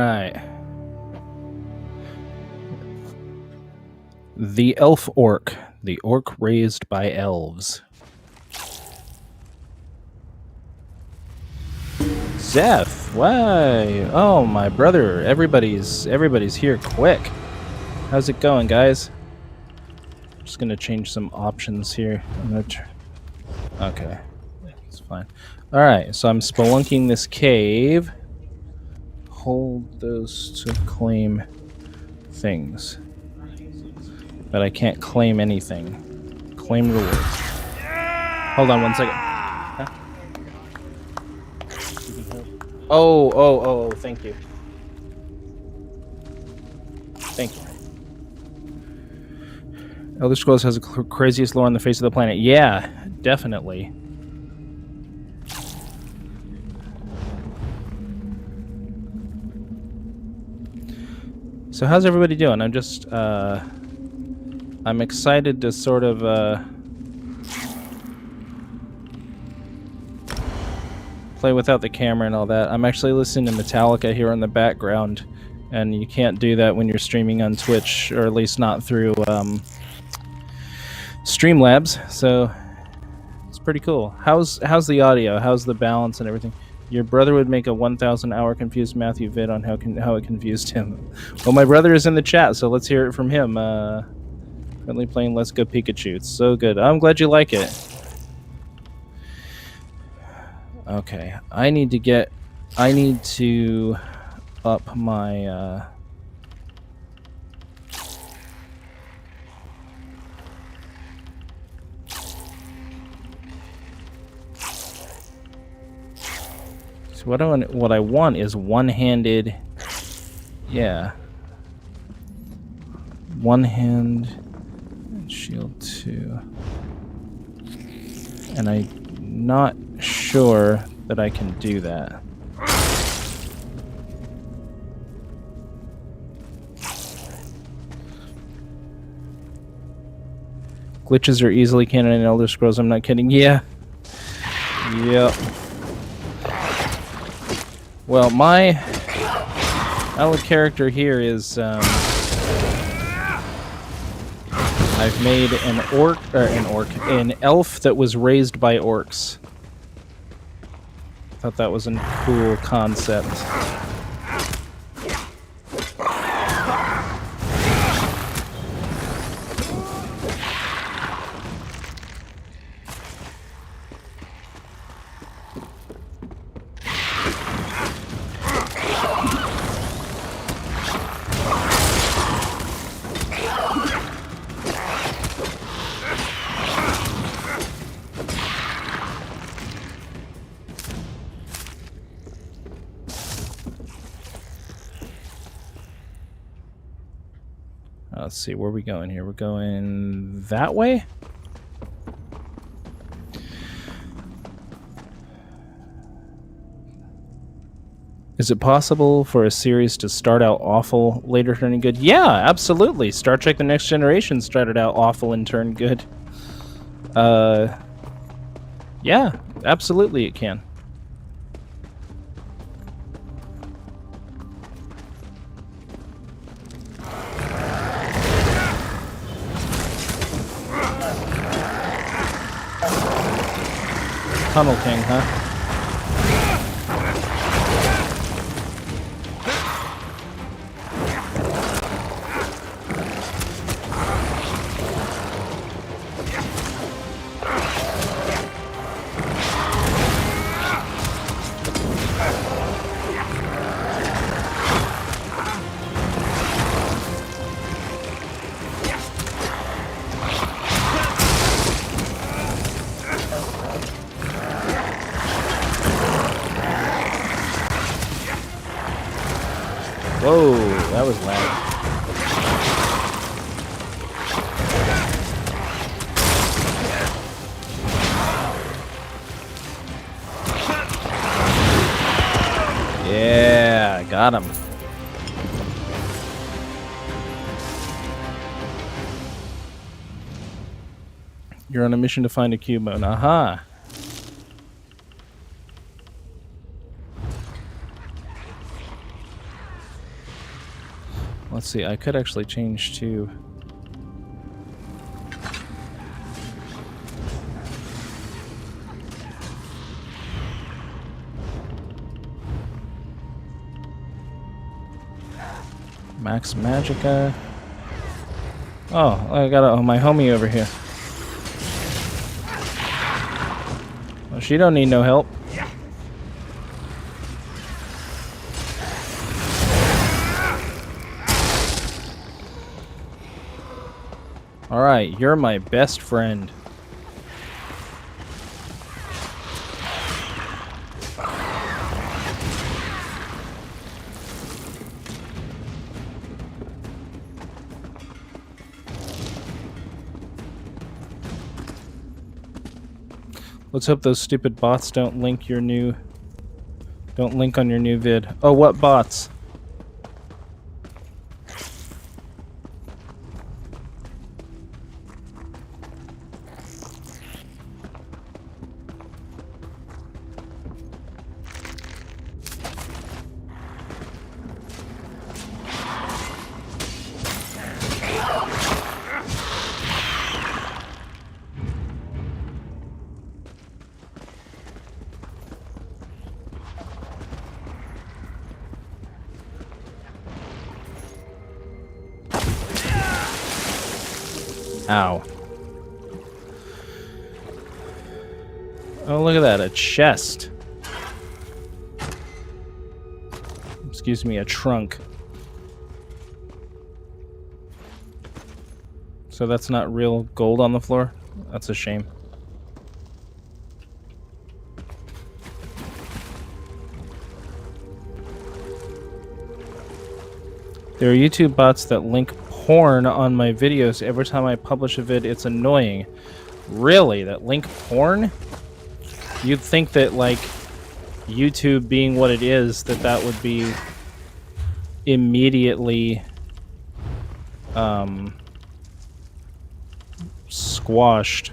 Alright. The Elf Orc. The orc raised by elves. Zeph, why? Oh, my brother. Everybody's here quick. How's it going, guys? Just gonna change some options here. Okay, it's fine. All right, so I'm spelunking this cave. Hold those to claim things, but I can't claim anything. Claim rewards. Hold on 1 second. Huh? Oh, thank you. Thank you. Elder Scrolls has the craziest lore on the face of the planet. Yeah, definitely. So how's everybody doing? I'm just, I'm excited to sort of, play without the camera and all that. I'm actually listening to Metallica here in the background, and you can't do that when you're streaming on Twitch, or at least not through, Streamlabs, so it's pretty cool. How's the audio? How's the balance and everything? Your brother would make a 1,000-hour confused Matthew vid on how it confused him. Well, my brother is in the chat, so let's hear it from him. Currently playing Let's Go Pikachu. It's so good. I'm glad you like it. Okay, I need to up my So what I want is one-handed, yeah, one hand and shield 2, and I'm not sure that I can do that. Glitches are easily canon in Elder Scrolls, I'm not kidding. Yeah. Yep. Well, my character here is, I've made an elf that was raised by orcs. Thought that was a cool concept. Let's see, where are we going here? We're going that way? Is it possible for a series to start out awful, later turning good? Yeah, absolutely. Star Trek The Next Generation started out awful and turned good. Yeah, absolutely it can. Tunnel King, huh? Whoa, that was loud. Yeah, got him. You're on a mission to find a Cubone. Aha. Let's see, I could actually change to... Max Magica. Oh, I got my homie over here. Well, she don't need no help. Alright, you're my best friend. Let's hope those stupid bots don't link on your new vid. Oh, what bots? Ow. Oh, look at that, a chest. Excuse me, a trunk. So that's not real gold on the floor? That's a shame. There are YouTube bots that link porn on my videos. Every time I publish a vid, it's annoying. Really? That link porn? You'd think that, like, YouTube being what it is, that would be immediately squashed.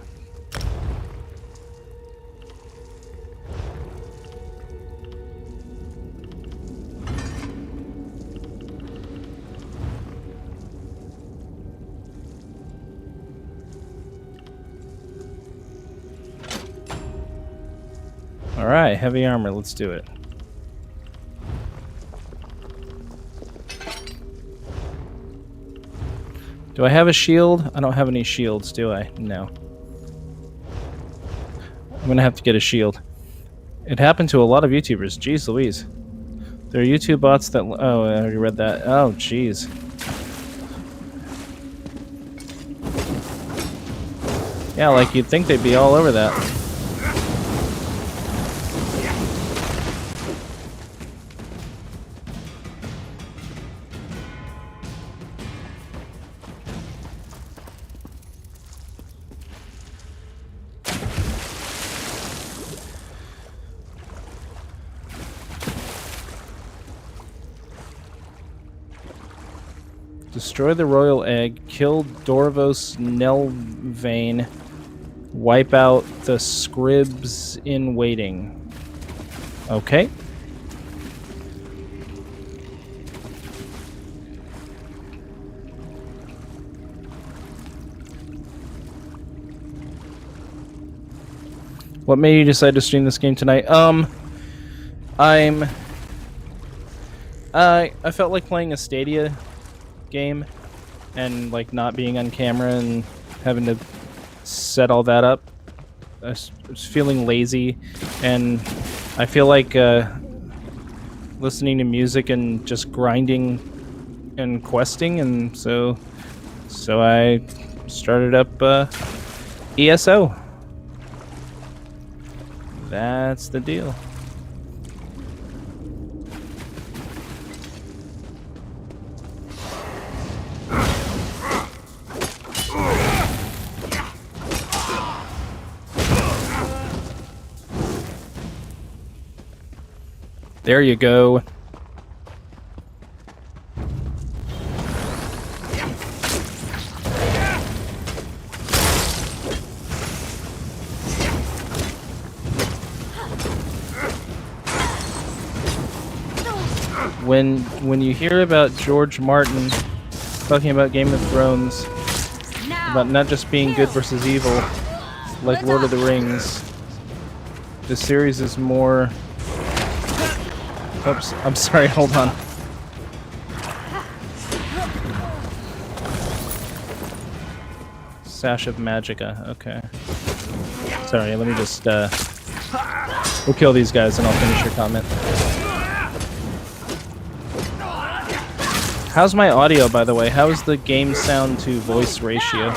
Alright, heavy armor, let's do it. Do I have a shield? I don't have any shields, do I? No. I'm gonna have to get a shield. It happened to a lot of YouTubers. Jeez Louise. There are YouTube bots that... Oh, I already read that. Oh, jeez. Yeah, like you'd think they'd be all over that. Destroy the royal egg, kill Dorvos Nelvane, wipe out the scribs in waiting. Okay. What made you decide to stream this game tonight? I felt like playing a Stadia game and like not being on camera and having to set all that up. I was feeling lazy, and I feel like listening to music and just grinding and questing, and so I started up ESO. That's the deal. There you go. When you hear about George Martin talking about Game of Thrones, about not just being good versus evil, like Lord of the Rings, the series is more... Oops, I'm sorry, hold on. Sash of Magica, okay. Sorry, let me just, we'll kill these guys and I'll finish your comment. How's my audio, by the way? How's the game sound to voice ratio?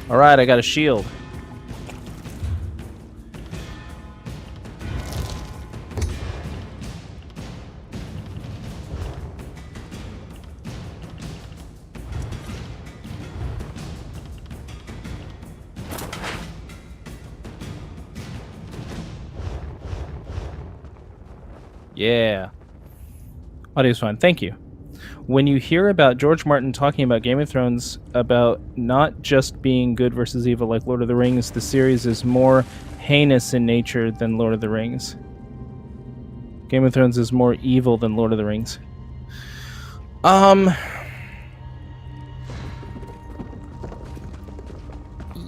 Alright, I got a shield. Yeah. Audio's fine. Thank you. When you hear about George Martin talking about Game of Thrones, about not just being good versus evil like Lord of the Rings, the series is more heinous in nature than Lord of the Rings. Game of Thrones is more evil than Lord of the Rings.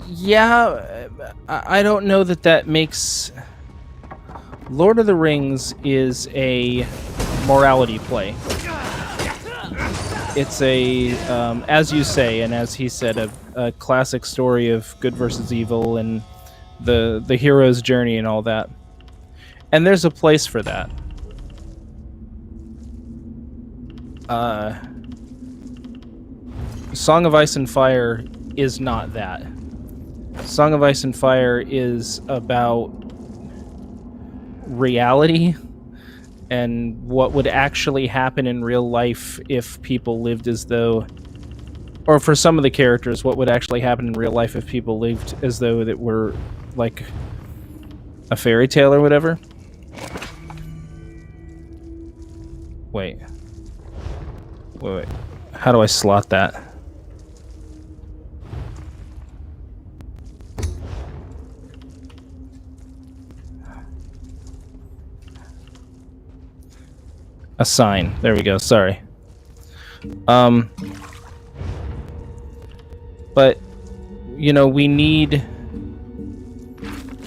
Yeah, I don't know that makes... Lord of the Rings is a morality play. It's a, as you say, and as he said, a classic story of good versus evil and the hero's journey and all that. And there's a place for that. Song of Ice and Fire is not that. Song of Ice and Fire is about reality and what would actually happen in real life if people lived as though, or for some of the characters, what would actually happen in real life if people lived as though that were like a fairy tale or whatever. Wait. How do I slot that? Assign. There we go. Sorry. But, you know, we need,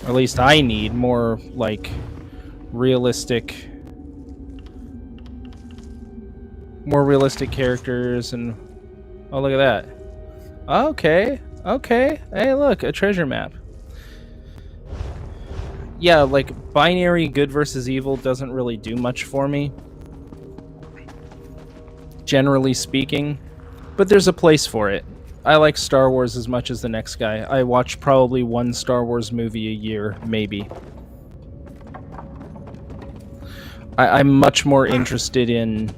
or at least I need, more, like, realistic characters and... Oh, look at that. Okay. Okay. Hey, look, a treasure map. Yeah, like, binary good versus evil doesn't really do much for me, generally speaking, but there's a place for it. I like Star Wars as much as the next guy. I watch probably one Star Wars movie a year, maybe. I'm much more interested in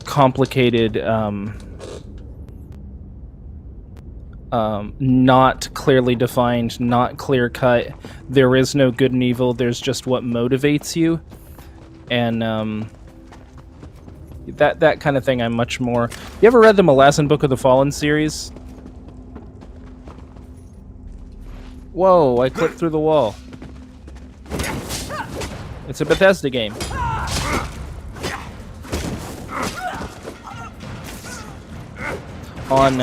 complicated, not clearly defined, not clear-cut. There is no good and evil, there's just what motivates you. And, that kind of thing I'm much more... You ever read the Malazan Book of the Fallen series? Whoa, I clipped through the wall. It's a Bethesda game. On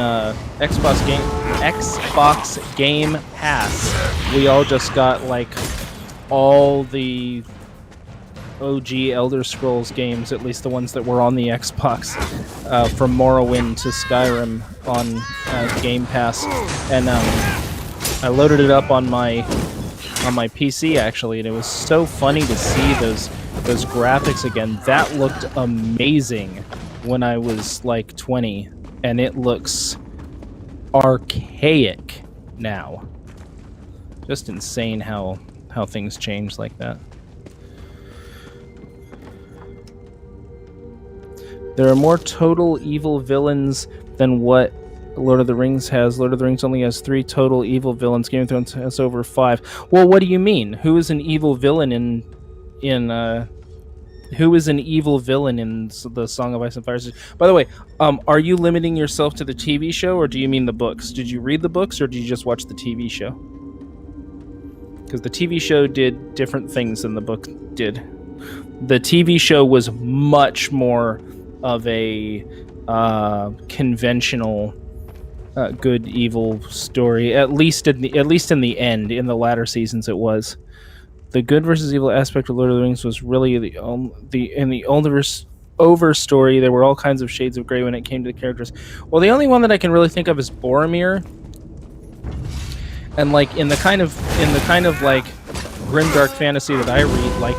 Xbox Game Pass, we all just got like all the OG Elder Scrolls games, at least the ones that were on the Xbox, from Morrowind to Skyrim on Game Pass, and I loaded it up on my PC actually, and it was so funny to see those graphics again. That looked amazing when I was like 20, and it looks archaic now. Just insane how things change like that. There are more total evil villains than what Lord of the Rings has. Lord of the Rings only has 3 total evil villains. Game of Thrones has over 5. Well, what do you mean? Who is an evil villain in who is an evil villain in the Song of Ice and Fire? By the way, are you limiting yourself to the TV show, or do you mean the books? Did you read the books, or did you just watch the TV show? because the TV show did different things than the book did. The TV show was much more of a conventional good evil story, at least in the end. In the latter seasons, it was. The good versus evil aspect of Lord of the Rings was really in the over story. There were all kinds of shades of gray when it came to the characters. Well, the only one that I can really think of is Boromir. And like in the kind of like grimdark fantasy that I read, like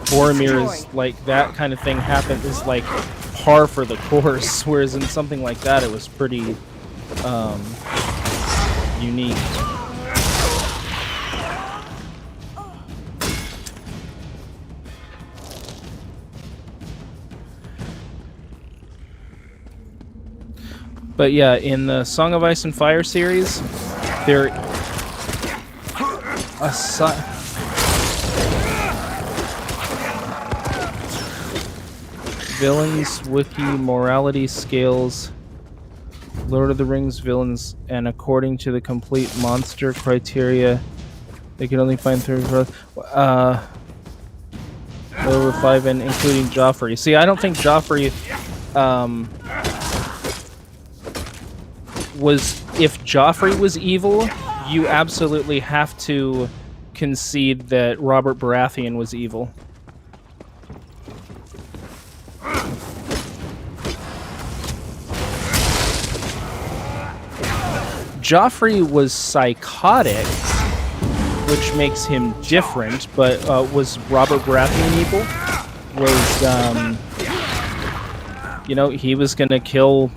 Boromir is like that kind of thing happened is like par for the course. Whereas in something like that, it was pretty unique. But yeah, in the Song of Ice and Fire series, there villains, wiki, morality scales, Lord of the Rings villains, and according to the complete monster criteria, they can only find 3 over 5, and including Joffrey. See, I don't think Joffrey was. If Joffrey was evil, you absolutely have to concede that Robert Baratheon was evil. Joffrey was psychotic, which makes him different, but was Robert Baratheon evil? Was, he was gonna kill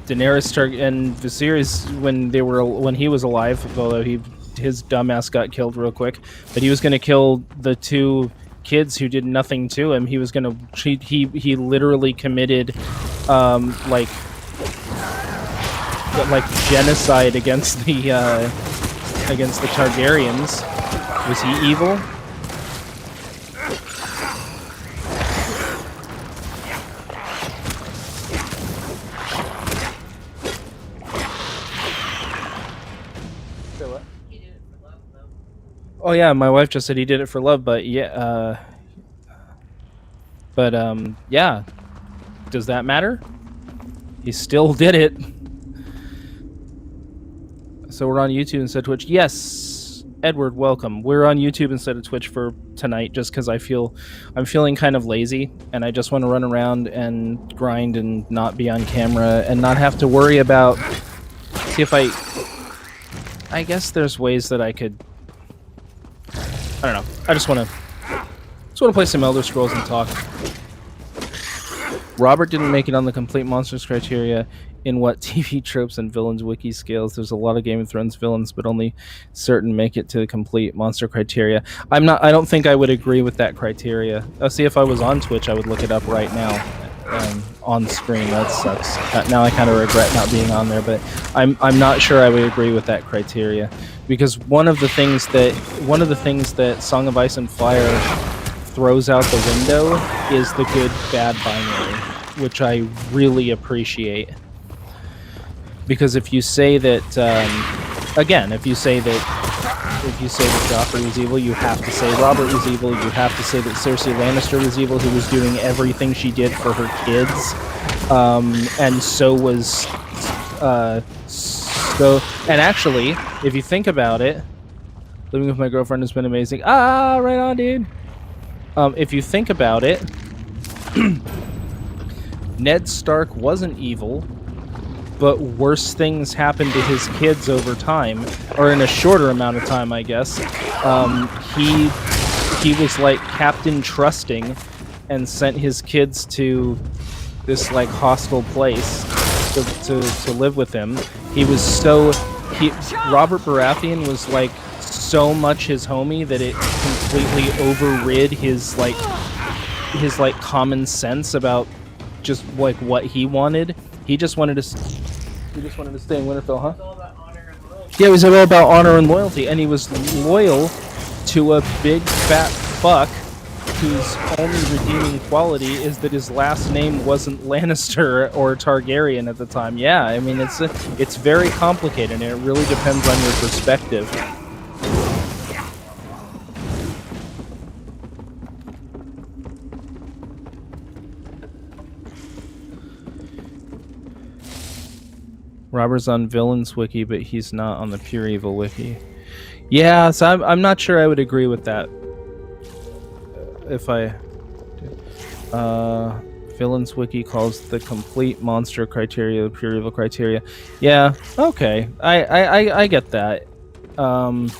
Daenerys and Viserys when he was alive, although his dumbass got killed real quick. But he was gonna kill the 2 kids who did nothing to him. He was gonna he literally committed like genocide against the Targaryens. Was he evil? Oh yeah, my wife just said he did it for love, but yeah, yeah. Does that matter? He still did it. So we're on YouTube instead of Twitch. Yes, Edward, welcome. We're on YouTube instead of Twitch for tonight, just because I'm feeling kind of lazy, and I just want to run around and grind and not be on camera and not have to worry about. See if I guess there's ways that I could. I don't know. I just want to play some Elder Scrolls and talk. Robert didn't make it on the complete monsters criteria in what TV tropes and villains wiki scales. There's a lot of Game of Thrones villains, but only certain make it to the complete monster criteria. I don't think I would agree with that criteria. I'll see if I was on Twitch, I would look it up right now on screen. That sucks. Now I kind of regret not being on there, but I'm not sure I would agree with that criteria, because one of the things that Song of Ice and Fire throws out the window is the good bad binary, which I really appreciate. Because if you say that, if you say that Joffrey was evil, you have to say Robert was evil. You have to say that Cersei Lannister was evil, who was doing everything she did for her kids, and so was. And actually, if you think about it, living with my girlfriend has been amazing. Right on, dude. If you think about it, Ned Stark wasn't evil, but worse things happened to his kids over time, or in a shorter amount of time, I guess. He was like Captain Trusting, and sent his kids to this like hostile place to live with him. Robert Baratheon was like so much his homie that it completely overrid his common sense about just like what he wanted. He just wanted to stay in Winterfell, huh? Yeah, it was all about honor and loyalty, and he was loyal to a big fat fuck whose only redeeming quality is that his last name wasn't Lannister or Targaryen at the time. Yeah, I mean it's very complicated, and it really depends on your perspective. Robert's on Villains Wiki, but he's not on the Pure Evil Wiki. Yeah, so I'm not sure I would agree with that. If I... Villains Wiki calls the complete monster criteria the Pure Evil criteria. Yeah, okay. I get that. I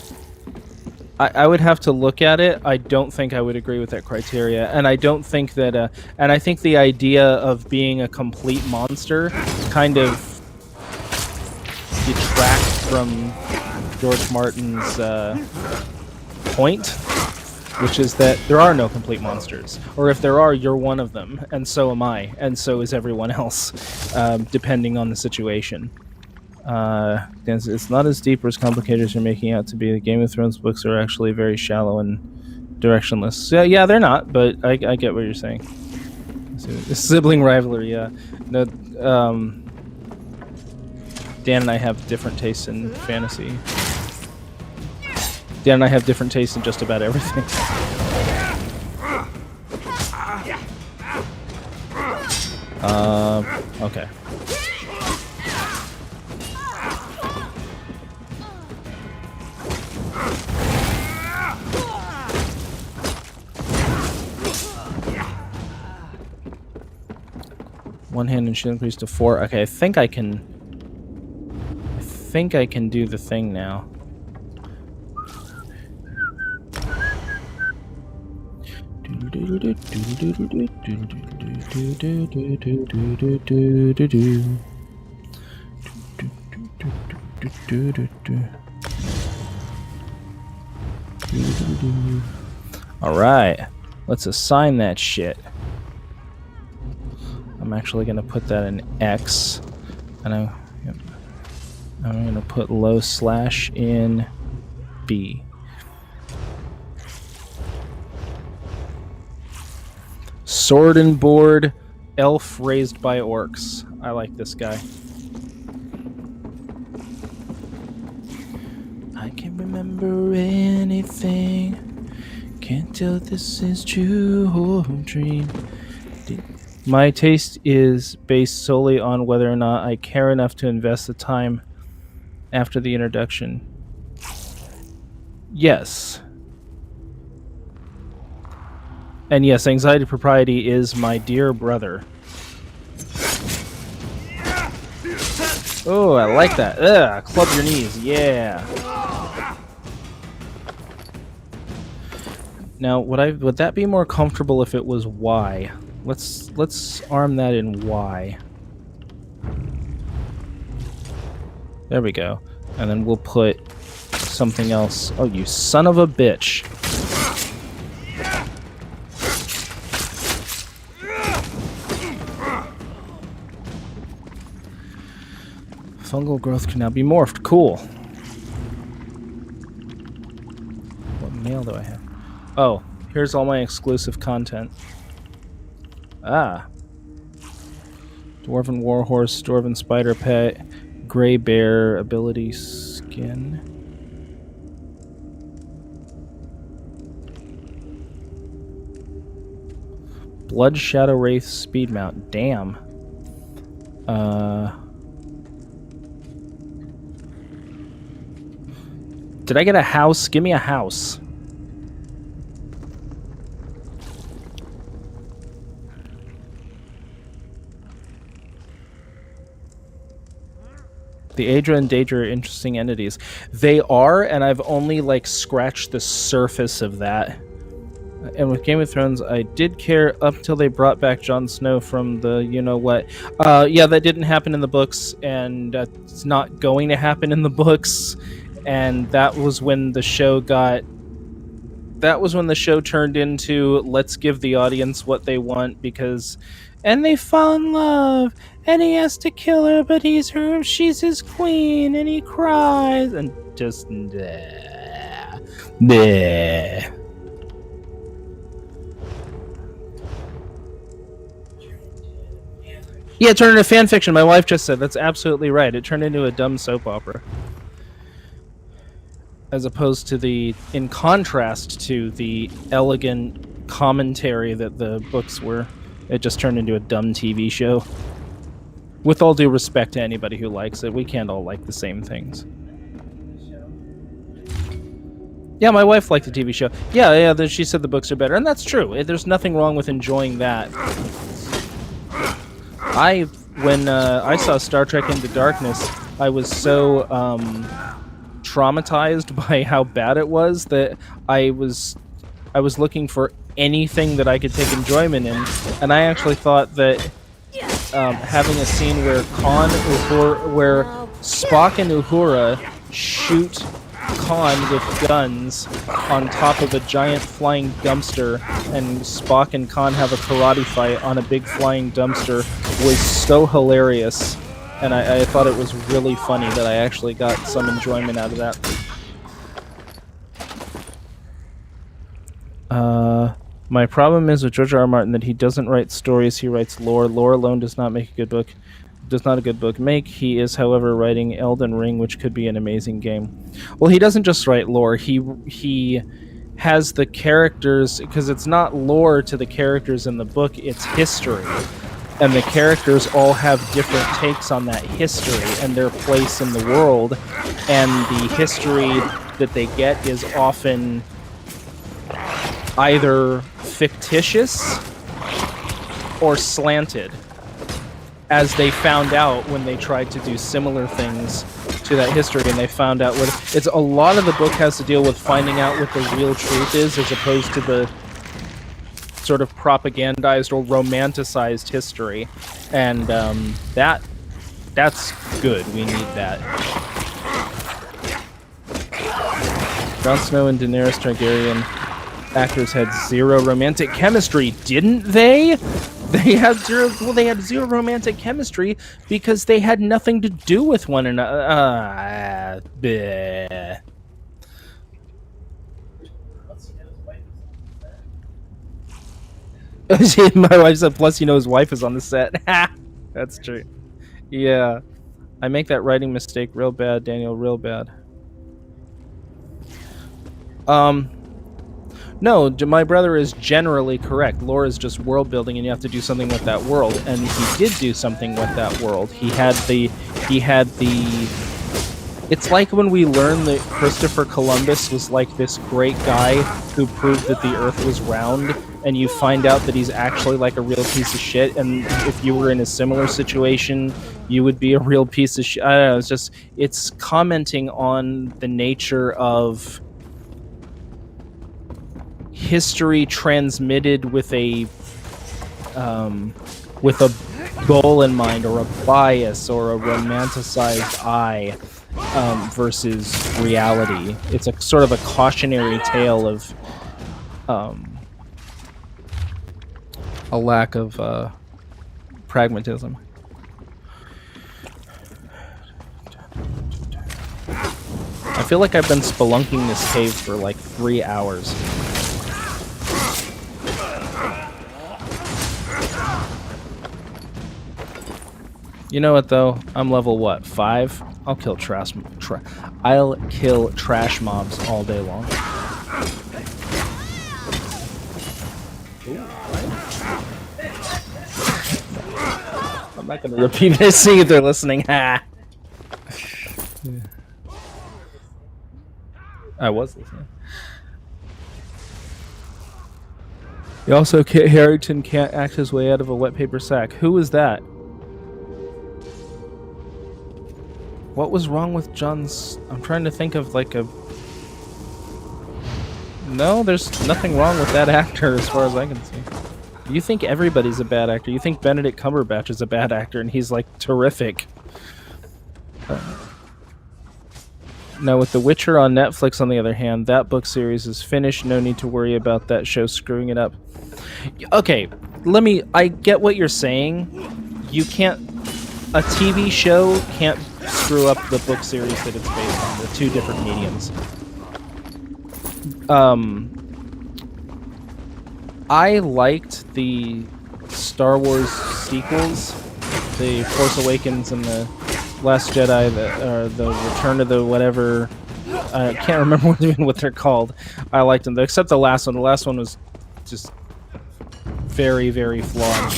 would have to look at it. I don't think I would agree with that criteria. And I don't think that... and I think the idea of being a complete monster kind of detracts from George Martin's point, which is that there are no complete monsters. Or if there are, you're one of them. And so am I. And so is everyone else, depending on the situation. It's not as deep or as complicated as you're making out to be. The Game of Thrones books are actually very shallow and directionless. Yeah, they're not, but I get what you're saying. Sibling rivalry, yeah. No, Dan and I have different tastes in fantasy. Dan and I have different tastes in just about everything. Okay. One hand and shield increase to 4. Okay, I think I can do the thing now. All right, let's assign that shit. I'm actually going to put that in X, and I'm going to put low slash in B. Sword and board, elf raised by orcs. I like this guy. I can't remember anything. Can't tell if this is true or dream. My taste is based solely on whether or not I care enough to invest the time after the introduction. Yes. And yes, anxiety propriety is my dear brother. Oh, I like that. Ugh, club your knees. Yeah. Now, would that be more comfortable if it was Y? Let's arm that in Y. There we go. And then we'll put something else. Oh, you son of a bitch. Fungal growth can now be morphed. Cool. What mail do I have? Oh, here's all my exclusive content. Ah. Dwarven Warhorse, Dwarven Spider Pet, Grey Bear ability skin. Blood Shadow Wraith speed mount. Damn. Did I get a house? Give me a house. The Aedra and Daedra are interesting entities. They are, and I've only like scratched the surface of that. And with Game of Thrones, I did care up till they brought back Jon Snow from the you-know-what. Yeah, that didn't happen in the books, and it's not going to happen in the books. And that was when the show got... That was when the show turned into, let's give the audience what they want, because... And they fall in love, and he has to kill her, but she's his queen, and he cries, and just... Bleh. Bleh. Yeah, it turned into fan fiction. My wife just said that's absolutely right. It turned into a dumb soap opera. As opposed to in contrast to the elegant commentary that the books were, it just turned into a dumb TV show. With all due respect to anybody who likes it, we can't all like the same things. Yeah, my wife liked the TV show. Yeah, she said the books are better, and that's true. There's nothing wrong with enjoying that. When I saw Star Trek Into Darkness, I was so traumatized by how bad it was that I was looking for anything that I could take enjoyment in, and I actually thought that having a scene where where Spock and Uhura shoot Khan with guns on top of a giant flying dumpster, and Spock and Khan have a karate fight on a big flying dumpster, was so hilarious, and I thought it was really funny that I actually got some enjoyment out of that. My problem is with George R. R. Martin that he doesn't write stories, he writes lore. Lore alone does not make a good book. Does not a good book make. He is, however, writing Elden Ring, which could be an amazing game. Well, he doesn't just write lore. He has the characters, because it's not lore to the characters in the book, it's history. And the characters all have different takes on that history and their place in the world. And the history that they get is often either fictitious or slanted, as they found out when they tried to do similar things to that history, and they found out what it's. A lot of the book has to deal with finding out what the real truth is, as opposed to the sort of propagandized or romanticized history, and that's good. We need that. Jon Snow and Daenerys Targaryen actors had zero romantic chemistry, didn't they? They had zero. Well, they had zero romantic chemistry because they had nothing to do with one another. My wife said, "Plus, you know, his wife is on the set." That's true. Yeah, I make that writing mistake real bad, Daniel. Real bad. No, my brother is generally correct. Lore is just world building, and you have to do something with that world. And he did do something with that world. He had the. It's like when we learned that Christopher Columbus was like this great guy who proved that the Earth was round, and you find out that he's actually like a real piece of shit. And if you were in a similar situation, you would be a real piece of shit. I don't know. It's commenting on the nature of history transmitted with a goal in mind, or a bias, or a romanticized eye, versus reality. It's a sort of a cautionary tale of a lack of pragmatism. I feel like I've been spelunking this cave for like 3 hours. You know what though? I'm level what? 5? I'll kill trash mobs all day long. I'm not gonna repeat this, see if they're listening. Ha! I was listening. Also, Kit Harington can't act his way out of a wet paper sack. Who is that? What was wrong with John's... I'm trying to think of like a... No, there's nothing wrong with that actor as far as I can see. You think everybody's a bad actor. You think Benedict Cumberbatch is a bad actor and he's like terrific. Now with The Witcher on Netflix, on the other hand, that book series is finished. No need to worry about that show screwing it up. Okay, I get what you're saying. You can't... A TV show can't screw up the book series that it's based on. They're two different mediums. I liked the Star Wars sequels, the Force Awakens and the Last Jedi, the Return of the whatever. I can't remember what they're called. I liked them, except the last one. The last one was just very, very flawed.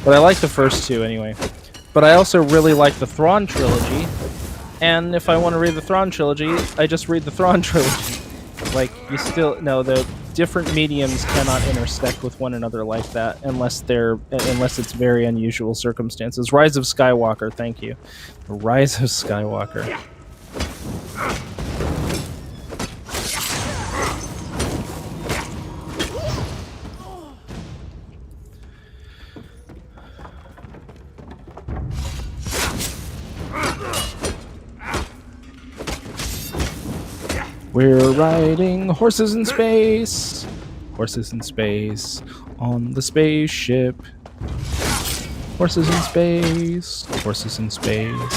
But I liked the first two anyway. But I also really like the Thrawn trilogy, and if I want to read the Thrawn trilogy, I just read the Thrawn trilogy. Like, you still... No, the different mediums cannot intersect with one another like that unless it's very unusual circumstances. Rise of Skywalker, thank you. Rise of Skywalker. We're riding horses in space. Horses in space on the spaceship. Horses in space. Horses in space.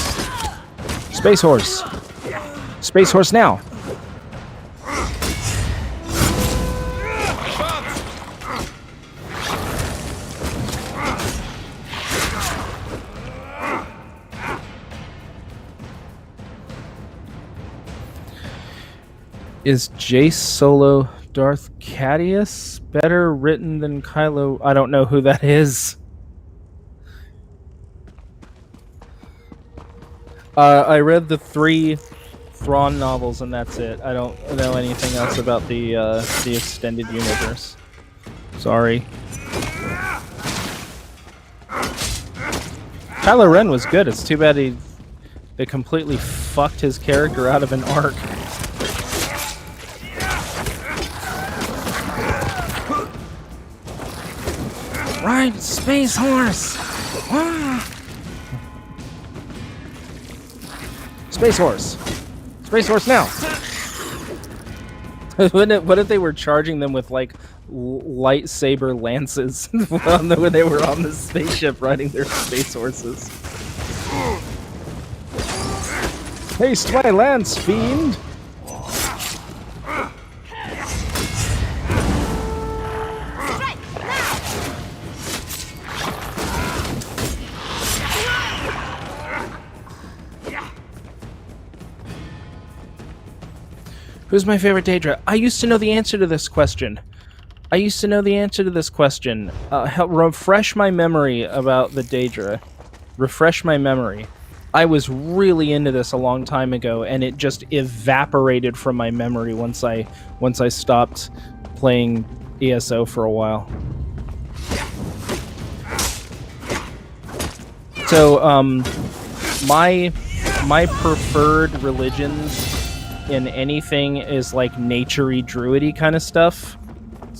Space horse. Space horse now. Is Jace Solo Darth Cassius better written than Kylo? I don't know who that is. I read the 3 Thrawn novels and that's it. I don't know anything else about the extended universe. Sorry. Kylo Ren was good. It's too bad they completely fucked his character out of an arc. Ride Space Horse! Space Horse! Space Horse now! What if they were charging them with, like, lightsaber lances when they were on the spaceship riding their space horses? Haste my lance, fiend! Who's my favorite Daedra? I used to know the answer to this question. Refresh my memory about the Daedra. Refresh my memory. I was really into this a long time ago, and it just evaporated from my memory once I stopped playing ESO for a while. So, my preferred religions in anything is like nature-y, druid-y kind of stuff.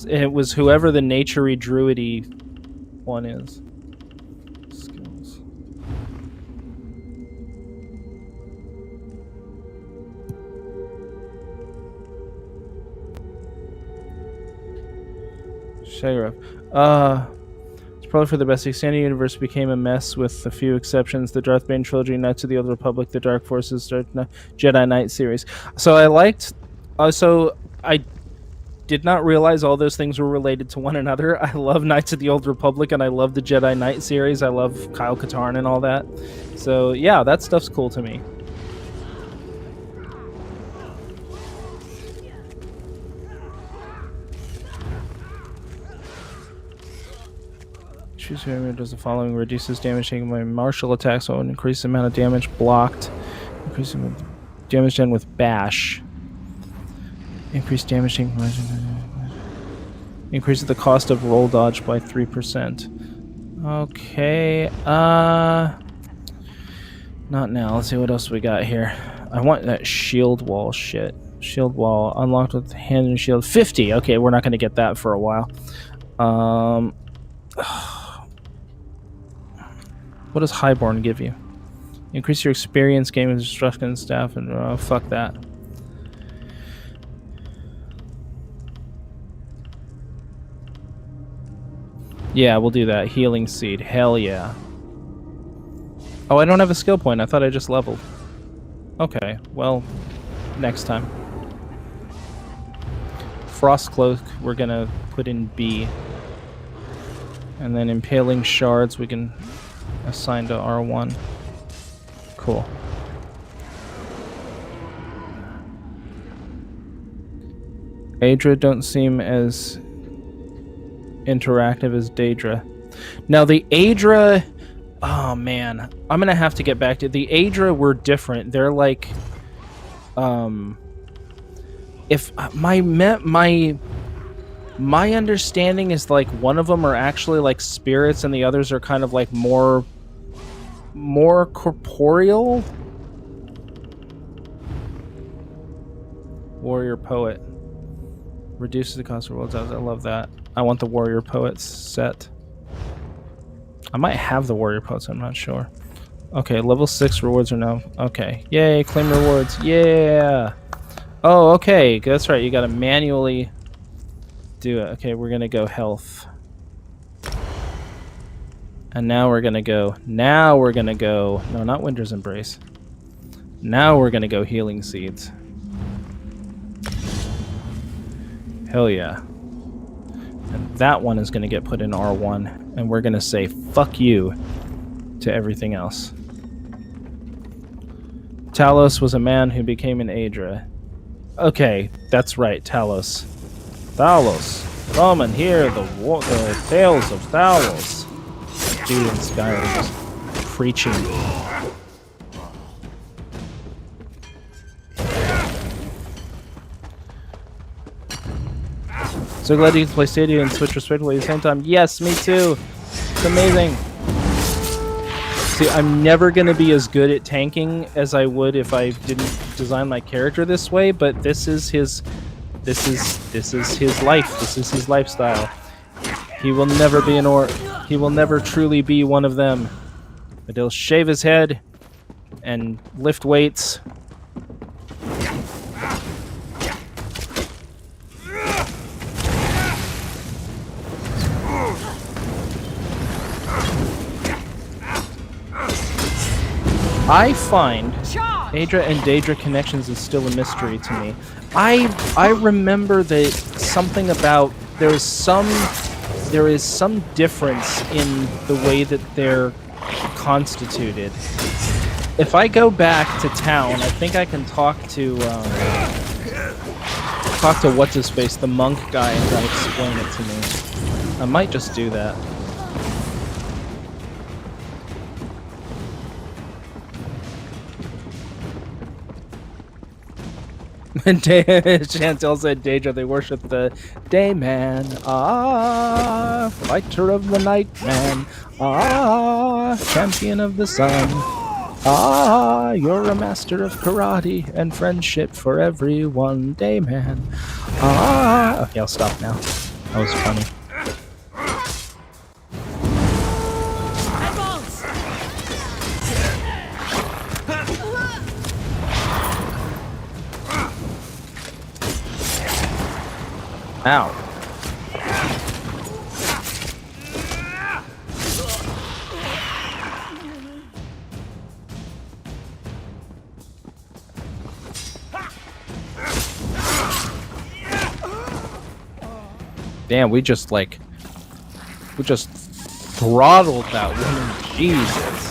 It was whoever the nature-y, druid-y one is. Skills. Shagraf. It's probably for the best. The extended universe became a mess with a few exceptions. The Darth Bane trilogy, Knights of the Old Republic, the Dark Forces, Jedi Knight series. So I liked... so I did not realize all those things were related to one another. I love Knights of the Old Republic, and I love the Jedi Knight series. I love Kyle Katarn and all that. So yeah, that stuff's cool to me. Choose whoever does the following: reduces damage taken by martial attacks while increase the amount of damage blocked. Increase the damage done with bash. Increase damage taken. Increases the cost of roll dodge by 3%. Okay. Not now. Let's see what else we got here. I want that shield wall shit. Shield wall unlocked with hand and shield. 50. Okay, we're not going to get that for a while. What does Highborn give you? Increase your experience game with instruction staff and fuck that. Yeah, we'll do that. Healing seed. Hell yeah. Oh, I don't have a skill point. I thought I just leveled. Okay, well, next time. Frost Cloak, we're gonna put in B. And then Impaling Shards, we can assign to R1. Cool. Aedra don't seem as interactive as Daedra. Now the Aedra Oh man, I'm gonna have to get back to the Aedra. Were different. They're like, if my understanding is like one of them are actually like spirits, and the others are kind of like more corporeal. Warrior Poet reduces the cost of worlds. I love that. I want the Warrior Poets set. I might have the Warrior Poets, I'm not sure. Okay, level 6 rewards are now. Okay. Yay, claim rewards. Yeah. Oh, okay. That's right. You gotta manually do it. Okay, we're gonna go health. And now we're gonna go. No, not Winter's Embrace. Now we're gonna go Healing Seeds. Hell yeah. And that one is gonna get put in R1. And we're gonna say fuck you to everything else. Talos was a man who became an Aedra. Okay, that's right, Talos. Talos. Come and hear the tales of Talos. Dude and Skylar just preaching. So glad you can play Stadia and Switch respectively at the same time. Yes, me too. It's amazing. See, I'm never going to be as good at tanking as I would if I didn't design my character this way, but this is his life. This is his lifestyle. He will never be an orc. He will never truly be one of them. But he'll shave his head and lift weights. I find Aedra and Daedra connections is still a mystery to me. I remember that something about there is some difference in the way that they're constituted. If I go back to town, I think I can talk to what's his face, the monk guy, and try to explain it to me. I might just do that. Chantel said Daedra, they worship the Dayman. Ah, fighter of the night man. Ah, champion of the sun. Ah, you're a master of karate and friendship for everyone, Dayman. Ah, okay, I'll stop now. That was funny. Ow. Damn, we just throttled that woman. Jesus.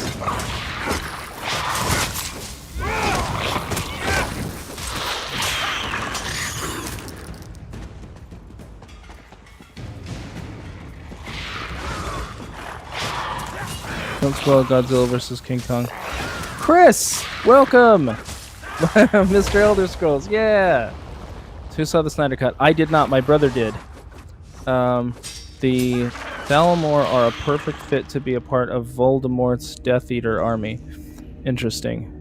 Don't spoil Godzilla vs. King Kong. Chris, welcome! Mr. Elder Scrolls, yeah! So who saw the Snyder Cut? I did not, my brother did. The Thalamor are a perfect fit to be a part of Voldemort's Death Eater army. Interesting.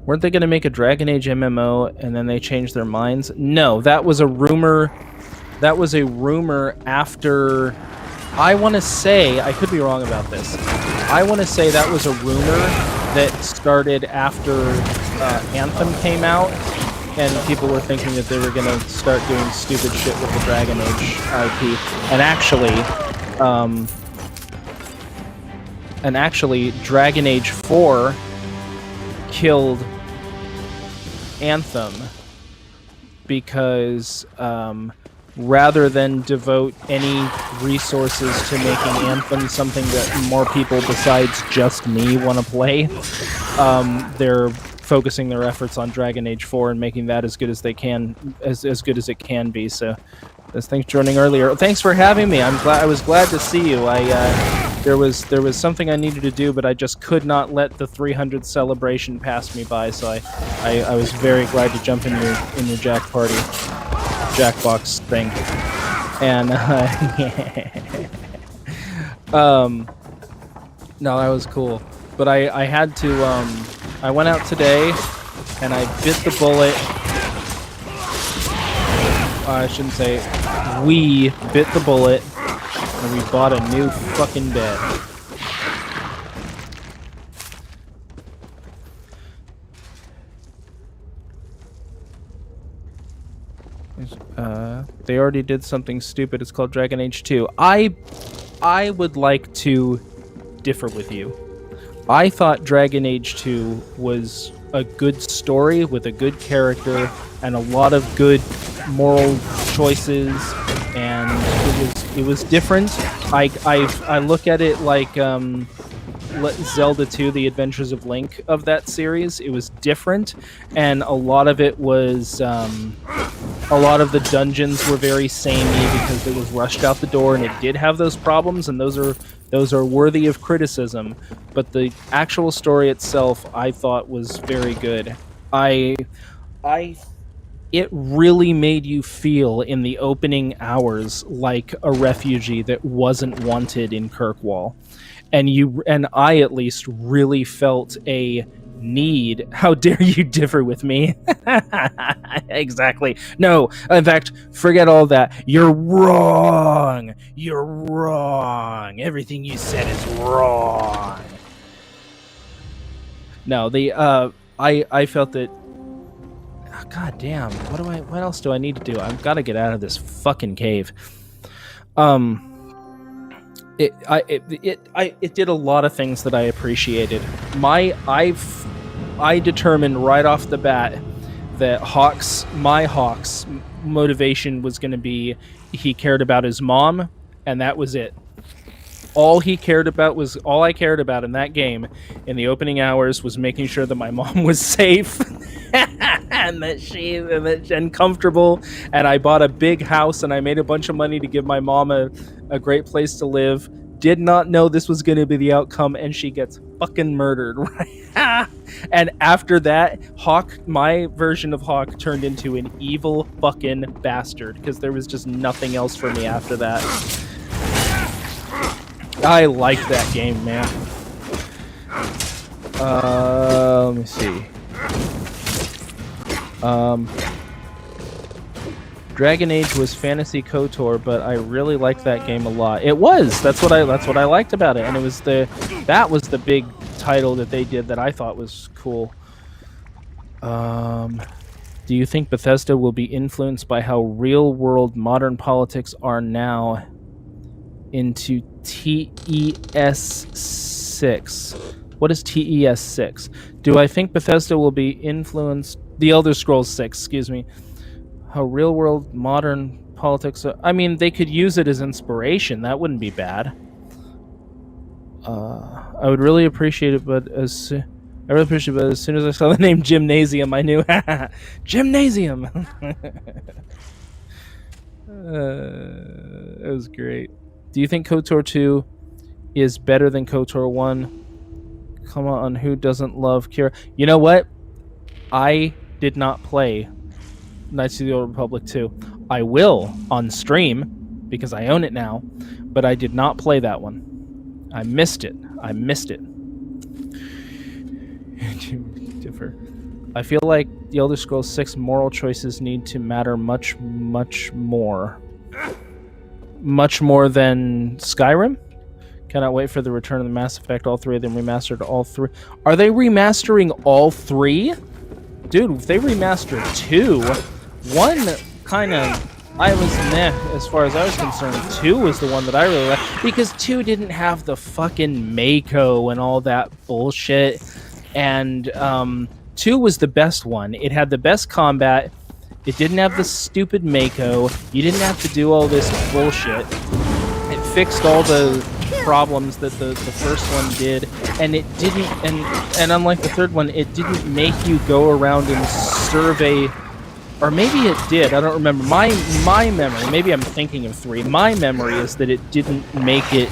Weren't they going to make a Dragon Age MMO and then they changed their minds? No, that was a rumor. That was a rumor after... I want to say... I could be wrong about this. I want to say that was a rumor that started after Anthem came out, and people were thinking that they were going to start doing stupid shit with the Dragon Age IP. And actually, Dragon Age 4 killed Anthem because rather than devote any resources to making Anthem something that more people besides just me want to play, they're focusing their efforts on Dragon Age 4 and making that as good as they can, as good as it can be. So Thanks for joining earlier. Thanks for having me. I was glad to see you. There was something I needed to do, but I just could not let the 300 celebration pass me by. So I was very glad to jump in your Jack party, Jackbox thing, and no, that was cool. But I had to I went out today, and I bit the bullet. I shouldn't say we bit the bullet, and we bought a new fucking bed. They already did something stupid. It's called Dragon Age 2. I would like to differ with you. I thought Dragon Age 2 was a good story with a good character and a lot of good moral choices, and it was different. I look at it like Zelda 2: The Adventures of Link of that series. It was different, and a lot of it was a lot of the dungeons were very samey because it was rushed out the door, and it did have those problems, and those are worthy of criticism. But the actual story itself, I thought, was very good. It really made you feel in the opening hours like a refugee that wasn't wanted in Kirkwall. And I at least really felt a need. How dare you differ with me? Exactly. No, in fact, forget all that. You're wrong. You're wrong. Everything you said is wrong. No, I felt that. Oh, God damn. What else do I need to do? I've got to get out of this fucking cave. It did a lot of things that I appreciated. I determined right off the bat that my Hawk's motivation was going to be he cared about his mom, and that was it. All I cared about in that game in the opening hours was making sure that my mom was safe and comfortable. And I bought a big house, and I made a bunch of money to give my mom a great place to live. Did not know this was going to be the outcome, and she gets fucking murdered, right? And after that, my version of Hawk turned into an evil fucking bastard, because there was just nothing else for me after that. I like that game, man. Let me see. Dragon Age was Fantasy KOTOR, but I really liked that game a lot. It was. That's what I liked about it, and that was the big title that they did that I thought was cool. Do you think Bethesda will be influenced by how real-world modern politics are now into TES6? What is TES6? Do I think Bethesda will be influenced? The Elder Scrolls 6, excuse me. How real-world modern politics are, I mean, they could use it as inspiration. That wouldn't be bad. I would really appreciate it, but as soon as I saw the name Gymnasium, I knew Gymnasium. It was great. Do you think KOTOR 2 is better than KOTOR 1? Come on, who doesn't love Kira? You know what? I did not play Knights of the Old Republic 2. I will on stream because I own it now, but I did not play that one. I missed it. Differ. I feel like the Elder Scrolls 6 moral choices need to matter much more. Much more than Skyrim? Cannot wait for the return of the Mass Effect. All three of them remastered. All three. Are they remastering all three? Dude, if they remastered 2, 1 kind of, I was meh as far as I was concerned. 2 was the one that I really liked, because 2 didn't have the fucking Mako and all that bullshit, and 2 was the best one. It had the best combat. It didn't have the stupid Mako. You didn't have to do all this bullshit. It fixed all the problems that the first one did, and it didn't, and unlike the third one, it didn't make you go around and survey or maybe it did. I don't remember. My memory. Maybe I'm thinking of 3. My memory is that it didn't make it.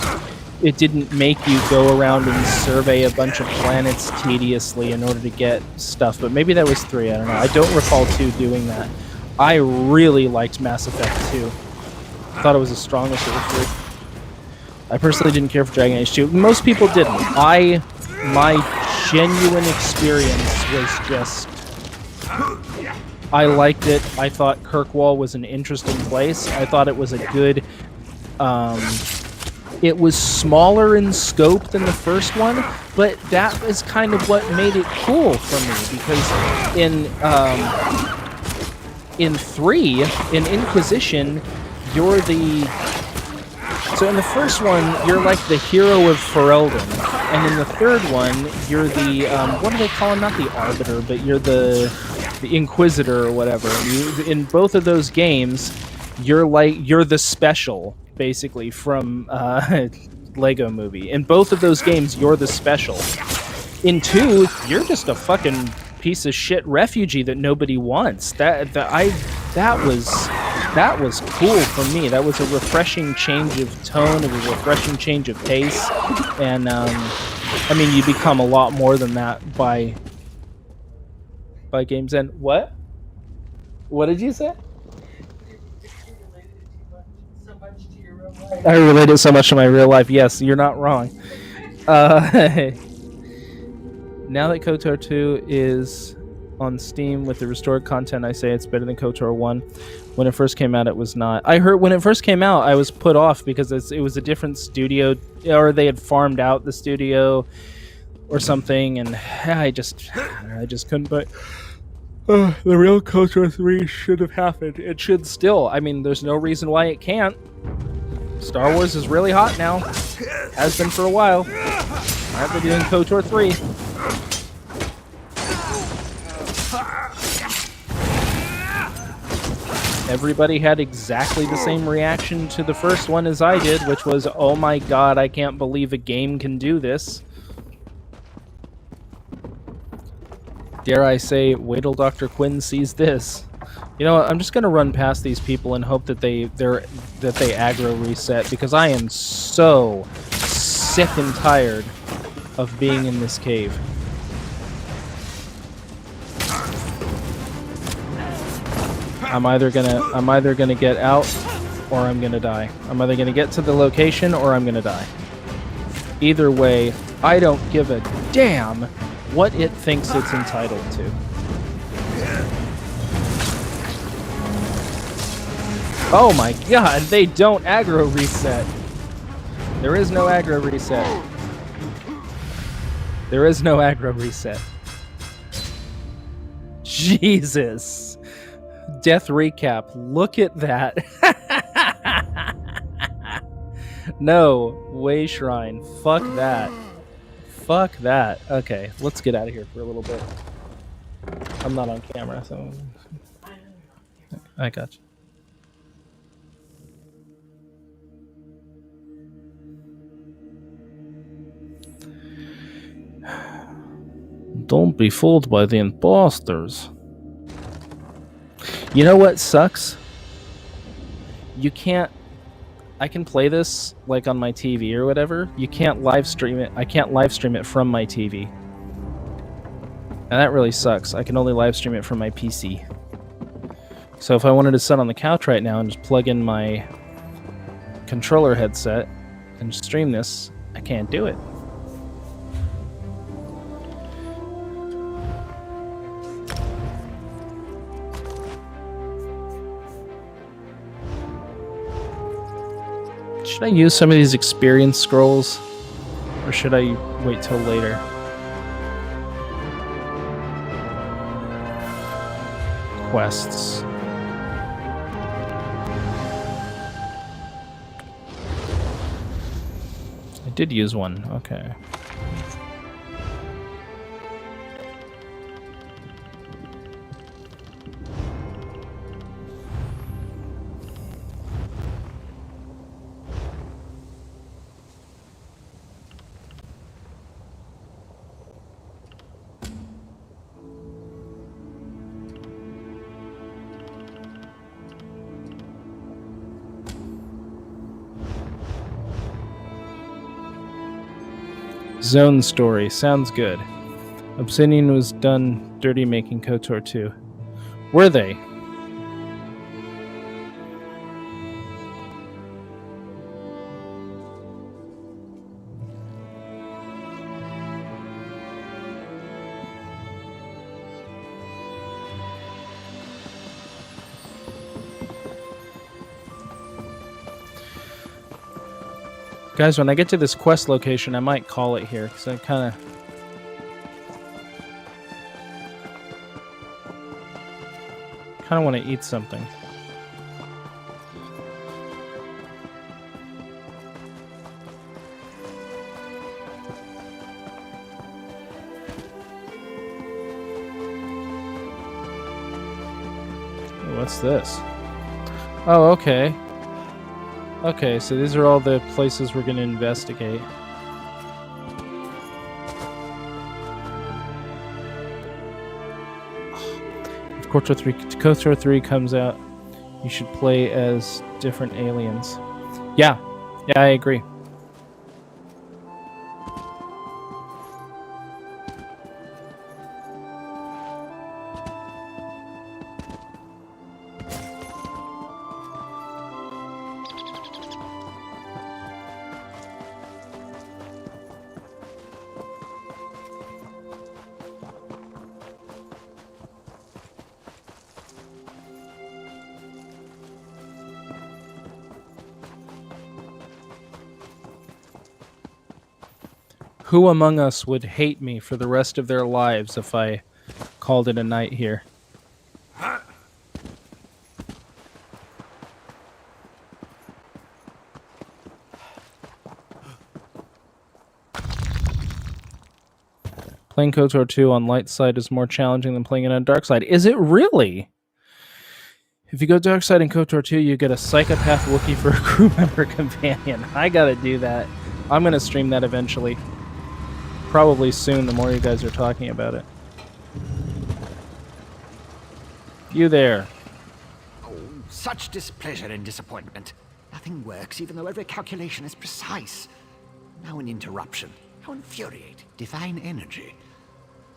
It didn't make you go around and survey a bunch of planets tediously in order to get stuff. But maybe that was 3. I don't know. I don't recall 2 doing that. I really liked Mass Effect 2. I thought it was as strong as it was 3. I personally didn't care for Dragon Age 2. Most people didn't. My genuine experience was just... I liked it. I thought Kirkwall was an interesting place. I thought it was a good... it was smaller in scope than the first one, but that is kind of what made it cool for me, because in 3, in Inquisition, you're the... So in the first one, you're like the hero of Ferelden, and in the third one, you're the, what do they call him? Not the Arbiter, but you're the Inquisitor or whatever. In both of those games, you're the Special, basically, from Lego Movie. In both of those games, you're the Special. In 2, you're just a fucking piece of shit refugee that nobody wants. That was cool for me. That was a refreshing change of tone, it was a refreshing change of pace, and I mean, you become a lot more than that by game's end. What? What did you say? I relate it so much to my real life. Yes, you're not wrong. Now that KOTOR 2 is on Steam with the restored content, I say it's better than KOTOR 1. When it first came out, it was not. I heard when it first came out, I was put off because it was a different studio, or they had farmed out the studio or something, and I just couldn't. But the real KOTOR 3 should have happened. It should still. I mean, there's no reason why it can't. Star Wars is really hot now. Has been for a while. Why aren't they doing KOTOR 3? Everybody had exactly the same reaction to the first one as I did, which was, oh my god, I can't believe a game can do this. Dare I say, wait till Dr. Quinn sees this. You know what, I'm just gonna run past these people and hope that they aggro reset, because I am so sick and tired of being in this cave. I'm either gonna get out, or I'm gonna die. I'm either gonna get to the location, or I'm gonna die. Either way, I don't give a damn what it thinks it's entitled to. Oh my god, they don't aggro reset. There is no aggro reset. There is no aggro reset. Jesus. Death recap. Look at that. No way, Shrine. Fuck that. Fuck that. Okay, let's get out of here for a little bit. I'm not on camera, so I got you. Don't be fooled by the imposters. You know what sucks? You can't... I can play this, like, on my TV or whatever. You can't live stream it. I can't live stream it from my TV. And that really sucks. I can only live stream it from my PC. So if I wanted to sit on the couch right now and just plug in my controller headset and stream this, I can't do it. Should I use some of these experience scrolls, or should I wait till later? Quests. I did use one, okay. Zone story. Sounds good. Obsidian was done dirty making KOTOR 2. Were they? Guys, when I get to this quest location, I might call it here, because I kind of want to eat something. What's this? Oh, okay. Okay, so these are all the places we're going to investigate. If KOTOR 3 comes out, you should play as different aliens. Yeah, I agree. Who among us would hate me for the rest of their lives if I called it a night here? Playing KOTOR 2 on light side is more challenging than playing it on dark side. Is it really? If you go dark side in KOTOR 2, you get a psychopath Wookiee for a crew member companion. I gotta do that. I'm gonna stream that eventually. Probably soon, the more you guys are talking about it. You there. Oh, such displeasure and disappointment. Nothing works, even though every calculation is precise. Now an interruption. How infuriating. Divine energy.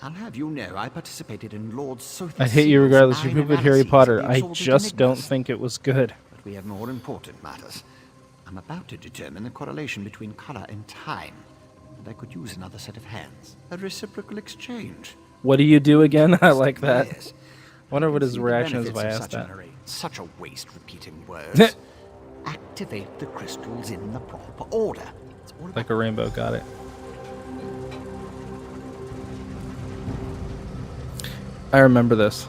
I'll have you know I participated in Lord Sothis. I'd hate you regardless. You pooped Harry Potter. I just don't think it was good. But we have more important matters. I'm about to determine the correlation between color and time. And I could use another set of hands. A reciprocal exchange. What do you do again? I like that. Yes. Wonder what his reaction is if I asked that. Such a waste repeating words. Activate the crystals in the proper order. Like a rainbow, got it. I remember this.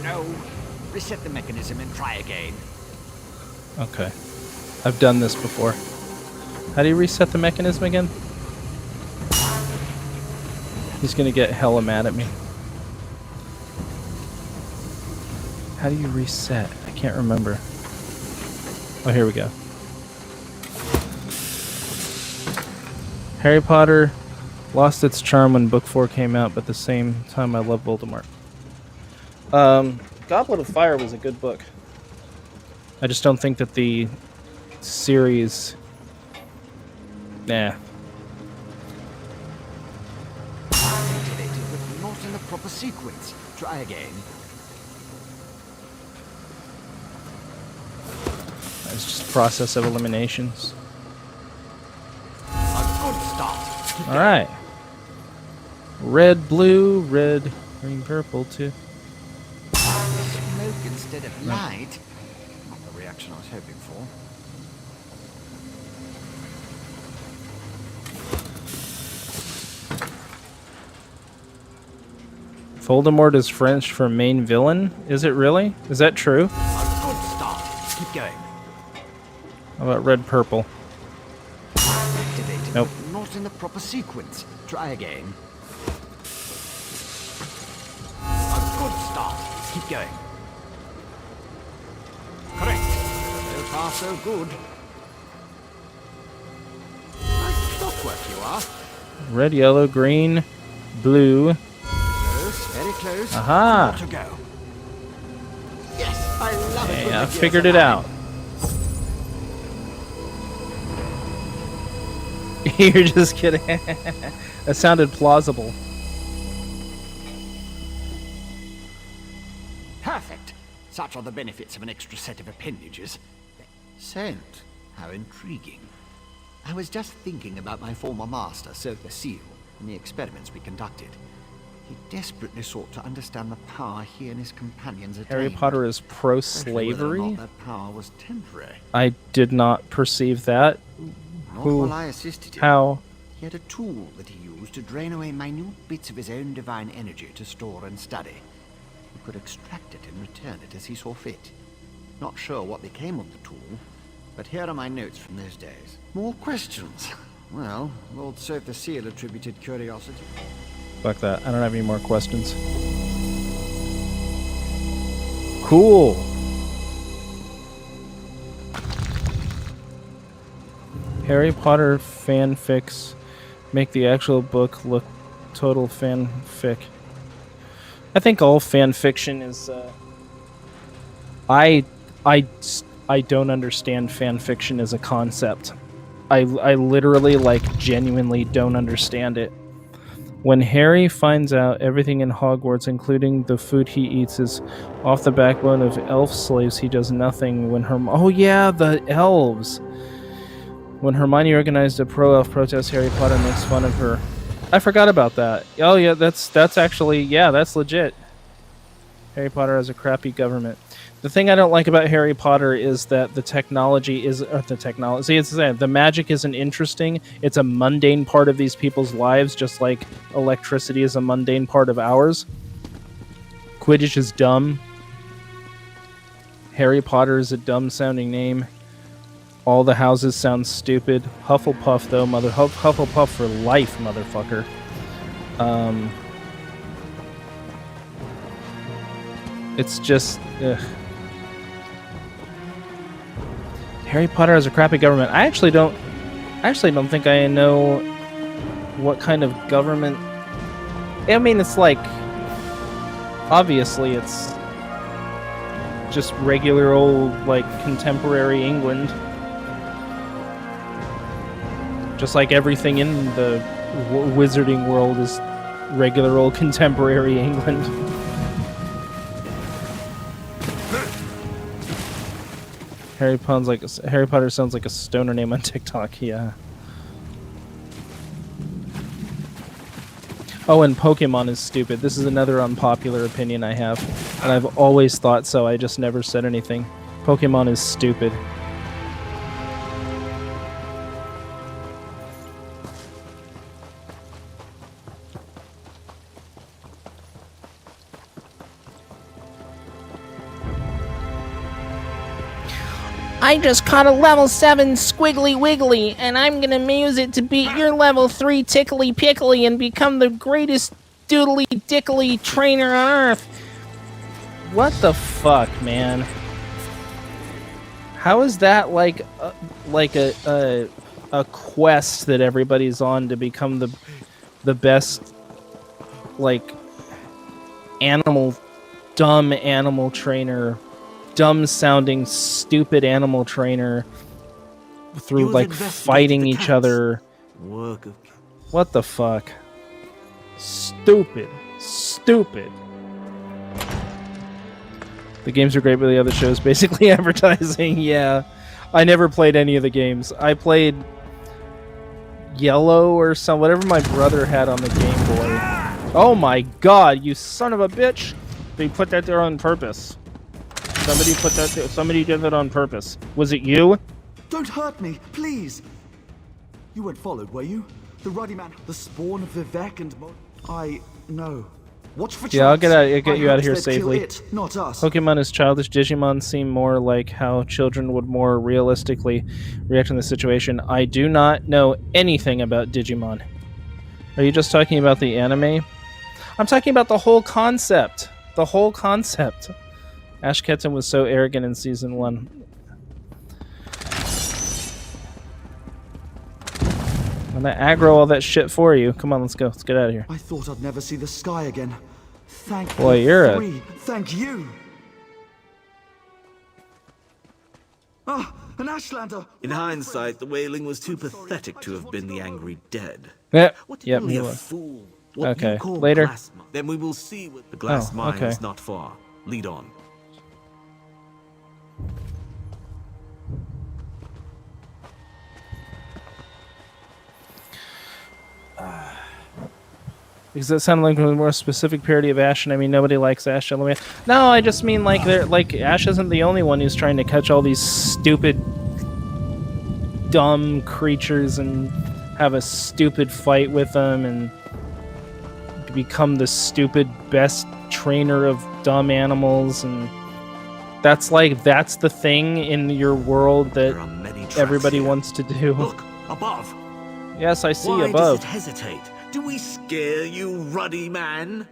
No. Reset the mechanism and try again. Okay. I've done this before. How do you reset the mechanism again? He's gonna get hella mad at me. How do you reset? I can't remember. Oh, here we go. Harry Potter lost its charm when Book 4 came out, but at the same time I love Voldemort. Goblet of Fire was a good book. I just don't think that the series... Nah. Activated, but not in the proper sequence. Try again. It's just process of eliminations. A good start. All right. Red, blue, red, green, purple, too. Smoke instead of light. Not the reaction I was hoping for. Voldemort is French for main villain? Is it really? Is that true? A good start. Keep going. How about red, purple? Activated. Nope. Not in the proper sequence. Try again. A good start. Keep going. Correct. So far, so good. Nice clockwork you are. Red, yellow, green, blue. Close, very close. Aha! More to go. Yes, I love it. Hey, when I the gears figured it align. out. You're just kidding. That sounded plausible. Perfect. Such are the benefits of an extra set of appendages. Scent. How intriguing. I was just thinking about my former master, Sir Cecile, and the experiments we conducted. He desperately sought to understand the power he and his companions attained. Harry Potter is Whether or pro-slavery? not that power was temporary. I did not perceive that. Not Who? while I assisted him. How? He had a tool that he used to drain away minute bits of his own divine energy to store and study. He could extract it and return it as he saw fit. Not sure what became of the tool, but here are my notes from those days. More questions? Well, Lord Sir Cecile attributed curiosity. Fuck that. I don't have any more questions. Cool. Harry Potter fanfics make the actual book look total fanfic. I think all fan fiction is. I don't understand fan fiction as a concept. I literally, like, genuinely don't understand it. When Harry finds out everything in Hogwarts, including the food he eats, is off the backbone of elf slaves, he does nothing. When oh yeah, the elves. When Hermione organized a pro-elf protest, Harry Potter makes fun of her. I forgot about that. Oh yeah, that's actually, yeah, that's legit. Harry Potter has a crappy government. The thing I don't like about Harry Potter is that the technology is the magic isn't interesting. It's a mundane part of these people's lives, just like electricity is a mundane part of ours. Quidditch is dumb. Harry Potter is a dumb-sounding name. All the houses sound stupid. Hufflepuff, though, Hufflepuff for life, motherfucker. It's just, ugh. Harry Potter has a crappy government. I actually don't think I know what kind of government. I mean, it's like, obviously it's just regular old, like, contemporary England. Just like everything in the wizarding world is regular old contemporary England. Harry Potter sounds like a stoner name on TikTok, yeah. Oh, and Pokemon is stupid. This is another unpopular opinion I have, and I've always thought so. I just never said anything. Pokemon is stupid. I just caught a level 7 Squiggly Wiggly, and I'm gonna use it to beat your level 3 Tickly Pickly and become the greatest doodly dickly trainer on Earth. What the fuck, man? How is that like a quest that everybody's on to become the best, like, dumb animal trainer, dumb sounding stupid animal trainer through, like, fighting each other? What the fuck? Stupid. The games are great, but the other shows basically advertising. Yeah, I never played any of the games. I played Yellow or whatever my brother had on the Game Boy. Oh my god, you son of a bitch! They put that there on purpose. Somebody put that there. Somebody did that on purpose. Was it you? Don't hurt me, please! You weren't followed, were you? The ruddy man, the spawn of Vivek and I know. Watch for Yeah, I'll traps. get you out of here they'd kill safely. it, not us. Pokemon is childish. Digimon seem more like how children would more realistically react in the situation. I do not know anything about Digimon. Are you just talking about the anime? I'm talking about the whole concept. The whole concept. Ash Ketchum was so arrogant in season 1. I'm gonna aggro all that shit for you. Come on, let's go. Let's get out of here. I thought I'd never see the sky again. Thank Boy, you. you're a- Three. Thank you. Ah, an Ashlander! In hindsight, the wailing was too pathetic to have been the angry dead. Yep. What Yep. only he a was. fool? What Okay, you call later. Then we will see what the glass Oh, mine okay. is not far. Lead on. Because that sounded like a more specific parody of Ash, and I mean nobody likes Ash. No, I just mean like they're like Ash isn't the only one who's trying to catch all these stupid, dumb creatures and have a stupid fight with them and become the stupid best trainer of dumb animals, and that's the thing in your world There that are many traps everybody here. wants to do. Look, above. Yes, I see Why above. does it hesitate? Do we scare you, ruddy man?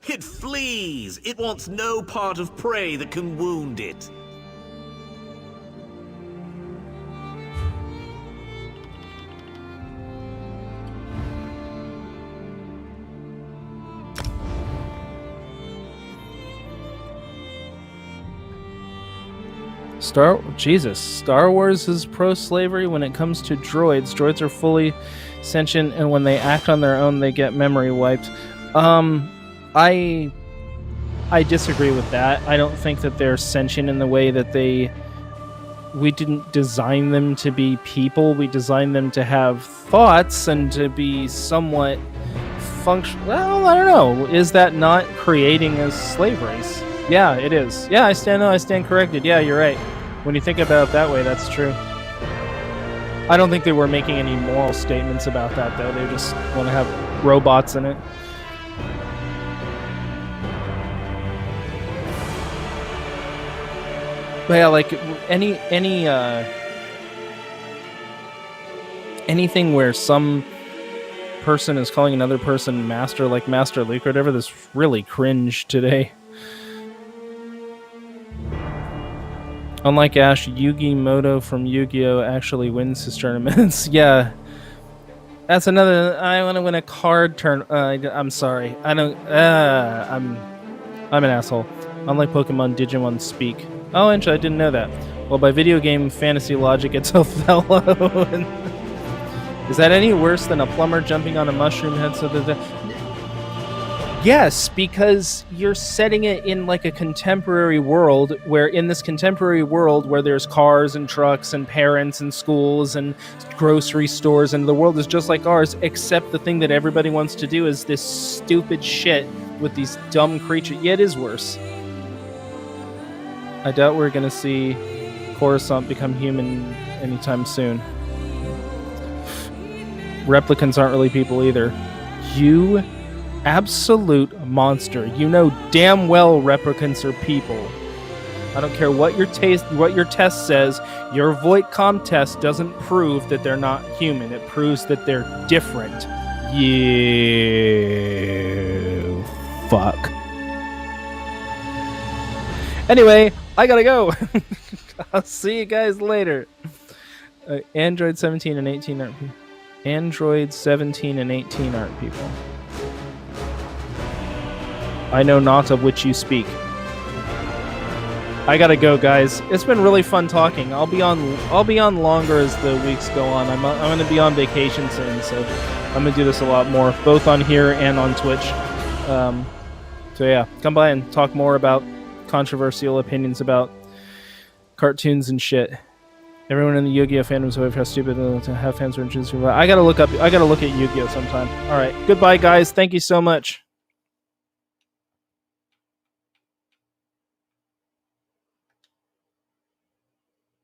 It flees. It wants no part of prey that can wound it. Star Wars is pro-slavery when it comes to droids. Droids are fully sentient, and when they act on their own, they get memory wiped. I disagree with that. I don't think that they're sentient in the way that we didn't design them to be people. We designed them to have thoughts and to be somewhat functional. Well, I don't know. Is that not creating a slave race? Yeah, it is. Yeah, I stand corrected. Yeah, you're right. When you think about it that way, that's true. I don't think they were making any moral statements about that, though. They just want to have robots in it. But yeah, like anything where some person is calling another person master, like Master Luke or whatever, this really cringe today. Unlike Ash, Yugi Moto from Yu-Gi-Oh! Actually wins his tournaments. Yeah. That's another... I want to win a card turn... I'm sorry. I don't... I'm an asshole. Unlike Pokemon, Digimon speak. Oh, and I didn't know that. Well, by video game fantasy logic, it's Othello. Is that any worse than a plumber jumping on a mushroom head? Yes, because you're setting it in like a contemporary world where there's cars and trucks and parents and schools and grocery stores, and the world is just like ours, except the thing that everybody wants to do is this stupid shit with these dumb creatures. Yeah, it is worse. I doubt we're going to see Coruscant become human anytime soon. Replicants aren't really people either. You absolute monster. You know damn well replicants are people. I don't care what your test says. Your Voight-Kampff test doesn't prove that they're not human. It proves that they're different. You fuck. Anyway, I gotta go. I'll see you guys later. Android 17 and 18 aren't people. Android 17 and 18 aren't people. I know not of which you speak. I gotta go, guys. It's been really fun talking. I'll be on longer as the weeks go on. I'm gonna be on vacation soon, so I'm gonna do this a lot more, both on here and on Twitch. So yeah, come by and talk more about controversial opinions about cartoons and shit. Everyone in the Yu-Gi-Oh fandom is how stupid to have fans who are interested. I gotta look at Yu-Gi-Oh sometime. All right, goodbye, guys. Thank you so much.